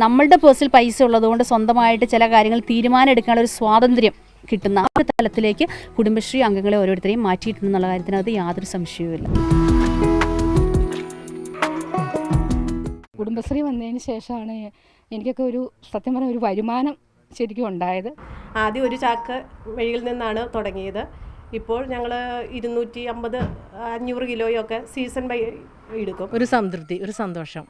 നമ്മളുടെ പേഴ്സിൽ പൈസ ഉള്ളതുകൊണ്ട് സ്വന്തമായിട്ട് ചില കാര്യങ്ങൾ തീരുമാനം എടുക്കാനുള്ള ഒരു സ്വാതന്ത്ര്യം കിട്ടുന്ന ആ ഒരു തലത്തിലേക്ക് കുടുംബശ്രീ അംഗങ്ങളെ ഓരോരുത്തരെയും മാറ്റിയിട്ടുണ്ടെന്നുള്ള കാര്യത്തിനകത്ത് യാതൊരു സംശയവുമില്ല. കുടുംബശ്രീ വന്നതിന് ശേഷമാണ് എനിക്കൊക്കെ ഒരു സത്യം പറഞ്ഞ ഒരു വരുമാനം ശരിക്കും ഉണ്ടായത്. ആദ്യം ഒരു ചാക്ക് വഴിയിൽ നിന്നാണ് തുടങ്ങിയത്. ഇപ്പോൾ ഞങ്ങൾ 250-500 കിലോയൊക്കെ സീസൺ ബൈ എടുക്കും. ഒരു സംതൃപ്തി, ഒരു സന്തോഷം.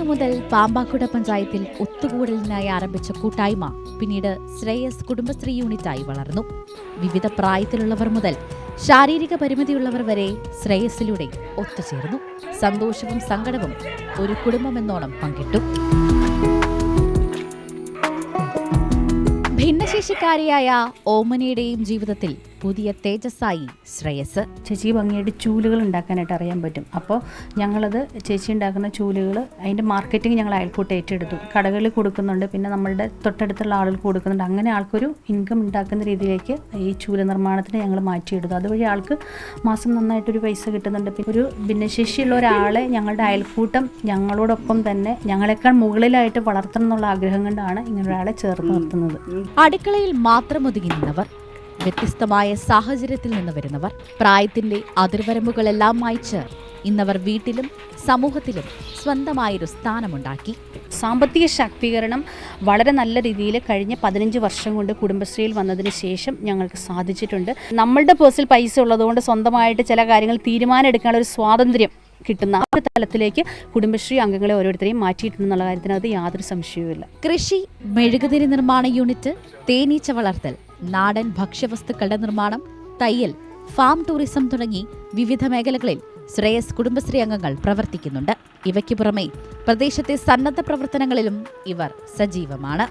മുതൽ പാമ്പാക്കുട പഞ്ചായത്തിൽ ഒത്തുകൂടലിനായി ആരംഭിച്ച കൂട്ടായ്മ പിന്നീട് ശ്രേയസ് കുടുംബശ്രീ യൂണിറ്റായി വളർന്നു. വിവിധ പ്രായത്തിലുള്ളവർ മുതൽ ശാരീരിക പരിമിതിയുള്ളവർ വരെ ശ്രേയസിലൂടെ ഒത്തുചേർന്നു. സന്തോഷവും സങ്കടവും ഒരു കുടുംബമെന്നോണം പങ്കിട്ടു. ഭിന്നശേഷിക്കാരിയായ ഓമനയുടെയും ജീവിതത്തിൽ പുതിയ തേജസ്സായി ശ്രേയസ്. ചേച്ചി ഭംഗിയായിട്ട് ചൂലുകൾ ഉണ്ടാക്കാനായിട്ട് അറിയാൻ പറ്റും. അപ്പോൾ ഞങ്ങളത് ചേച്ചി ഉണ്ടാക്കുന്ന ചൂലുകൾ അതിൻ്റെ മാർക്കറ്റിംഗ് ഞങ്ങൾ അയൽക്കൂട്ട് ഏറ്റെടുത്തു. കടകളിൽ കൊടുക്കുന്നുണ്ട്, പിന്നെ നമ്മളുടെ തൊട്ടടുത്തുള്ള ആളുകൾക്ക് കൊടുക്കുന്നുണ്ട്. അങ്ങനെ ആൾക്കൊരു ഇൻകം ഉണ്ടാക്കുന്ന രീതിയിലേക്ക് ഈ ചൂല നിർമ്മാണത്തിന് ഞങ്ങൾ മാറ്റിയെടുത്തു. അതുവഴി ആൾക്ക് മാസം നന്നായിട്ടൊരു പൈസ കിട്ടുന്നുണ്ട്. പിന്നെ ഒരു ഭിന്നശേഷിയുള്ള ഒരാളെ ഞങ്ങളുടെ അയൽക്കൂട്ടം ഞങ്ങളോടൊപ്പം തന്നെ ഞങ്ങളെക്കാൾ മുകളിലായിട്ട് വളർത്തണം എന്നുള്ള ആഗ്രഹം കൊണ്ടാണ് ഇങ്ങനെ ഒരാളെ ചേർത്ത് നിർത്തുന്നത്. അടുക്കളയിൽ മാത്രം ഒതുങ്ങി നിന്നവർ, വ്യത്യസ്തമായ സാഹചര്യത്തിൽ നിന്ന് വരുന്നവർ, പ്രായത്തിന്റെ അതിർവരമ്പുകളെല്ലാം മായ്ച്ച് ഇന്നവർ വീട്ടിലും സമൂഹത്തിലും സ്വന്തമായൊരു സ്ഥാനമുണ്ടാക്കി. സാമ്പത്തിക ശാക്തീകരണം വളരെ നല്ല രീതിയിൽ കഴിഞ്ഞ 15 വർഷം കൊണ്ട് കുടുംബശ്രീയിൽ വന്നതിന് ശേഷം ഞങ്ങൾക്ക് സാധിച്ചിട്ടുണ്ട്. നമ്മളുടെ പേഴ്സിൽ പൈസ ഉള്ളതുകൊണ്ട് സ്വന്തമായിട്ട് ചില കാര്യങ്ങൾ തീരുമാനം എടുക്കാനുള്ള ഒരു സ്വാതന്ത്ര്യം കിട്ടുന്ന ആ ഒരു തലത്തിലേക്ക് കുടുംബശ്രീ അംഗങ്ങളെ ഓരോരുത്തരെയും മാറ്റിയിട്ടുണ്ടെന്നുള്ള കാര്യത്തിനകത്ത് യാതൊരു സംശയവുമില്ല. കൃഷി, മെഴുകുതിരി നിർമ്മാണ യൂണിറ്റ്, തേനീച്ച വളർത്തൽ, നാടൻ ഭക്ഷ്യവസ്തുക്കളുടെ നിർമ്മാണം, തയ്യൽ, ഫാം ടൂറിസം തുടങ്ങി വിവിധ മേഖലകളിൽ ശ്രേയസ് കുടുംബശ്രീ അംഗങ്ങൾ പ്രവർത്തിക്കുന്നുണ്ട്. ഇവയ്ക്ക് പുറമെ പ്രദേശത്തെ സന്നദ്ധ പ്രവർത്തനങ്ങളിലും ഇവർ സജീവമാണ്.